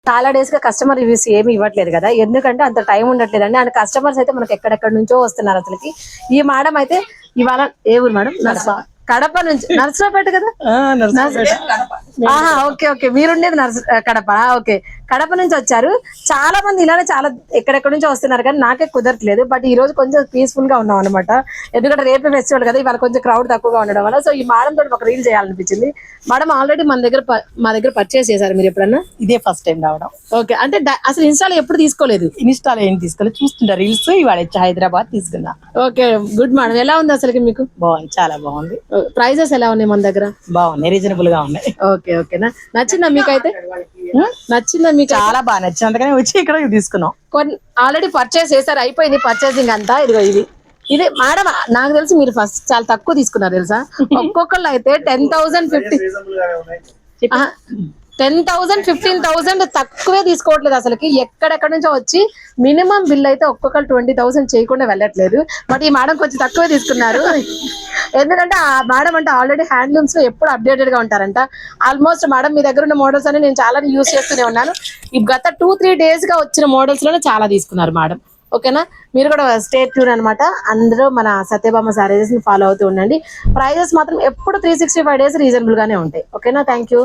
చాలా డేస్ గా customer reviews ఏమి ఇవ్వట్లేదు కదా, ఎందుకంటే అంత టైం ఉండట్లేదండి. అండ్ కస్టమర్స్ అయితే మనకి ఎక్కడెక్కడ నుంచో వస్తున్నారు. అసలుకి ఈ మేడం అయితే ఇవాళ ఏ ఊరు మేడం? కడప నుంచి. నర్సరావుపేట కదా? ఓకే ఓకే, మీరుండేది కడప. ఓకే, కడప నుంచి వచ్చారు. చాలా మంది ఇలానే చాలా ఎక్కడెక్కడ నుంచి వస్తున్నారు, కానీ నాకే కుదరట్లేదు. బట్ ఈ రోజు కొంచెం పీస్ఫుల్ గా ఉన్నాం అనమాట, ఎందుకంటే రేపే ఫెస్టివల్ కదా, ఇవాళ కొంచెం క్రౌడ్ తక్కువగా ఉండడం వల్ల. సో ఈ మేడం తోటి ఒక రీల్ చేయాలనిపించింది. మేడం ఆల్రెడీ మా దగ్గర పర్చేస్ చేశారు మీరు ఎప్పుడన్నా? ఇదే ఫస్ట్ టైం రావడం. ఓకే, అంటే అసలు ఇన్స్టాల్ ఎప్పుడు తీసుకోలేదు? ఇన్స్టాల్ ఏం తీసుకోలేదు, చూస్తుంటా రీల్స్. ఇవాళ వచ్చి హైదరాబాద్ తీసుకున్నా. Okay, good madam. ఎలా ఉంది అసలుకి మీకు? బాగుంది, చాలా బాగుంది. ప్రైజెస్ ఎలా ఉన్నాయి మన దగ్గర? బాగున్నాయి, రీజనబుల్ గా ఉన్నాయి. ఓకే ఓకేనా, నచ్చిందా మీకైతే? నచ్చిందా మీకు? చాలా బాగా నచ్చింది, అందుకని వచ్చి ఇక్కడ తీసుకున్నాం. కొన్ని ఆల్రెడీ పర్చేస్ చేశారు, అయిపోయింది పర్చేసింగ్ అంతా. ఇదిగో ఇది మేడం, నాకు తెలిసి మీరు ఫస్ట్ చాలా తక్కువ తీసుకున్నారు తెలుసా. ఒక్కొక్కళ్ళు అయితే 10,000 15,000 తక్కువే తీసుకోవట్లేదు అసలుకి. ఎక్కడెక్కడ నుంచో వచ్చి మినిమం బిల్ అయితే ఒక్కొక్కరు 20,000 చేయకుండా వెళ్ళట్లేదు. బట్ ఈ మేడం కొంచెం తక్కువే తీసుకున్నారు, ఎందుకంటే ఆ మేడం అంటే ఆల్రెడీ హ్యాండ్లూమ్స్ లో ఎప్పుడు అప్డేటెడ్ గా ఉంటారంట. ఆల్మోస్ట్ మేడం మీ దగ్గర ఉన్న మోడల్స్ అని నేను చాలా యూస్ చేస్తూనే ఉన్నాను. ఈ గత 2-3 డేస్ గా వచ్చిన మోడల్స్ లోనే చాలా తీసుకున్నారు మేడం. ఓకేనా, మీరు కూడా స్టేట్ ట్యూన్ అనమాట. అందరూ మన సత్యభామ సారీస్ ని ఫాలో అవుతూ ఉండండి. ప్రైజెస్ మాత్రం ఎప్పుడు 365 డేస్ రీజనబుల్ గానే ఉంటాయి. ఓకేనా, థ్యాంక్ యూ.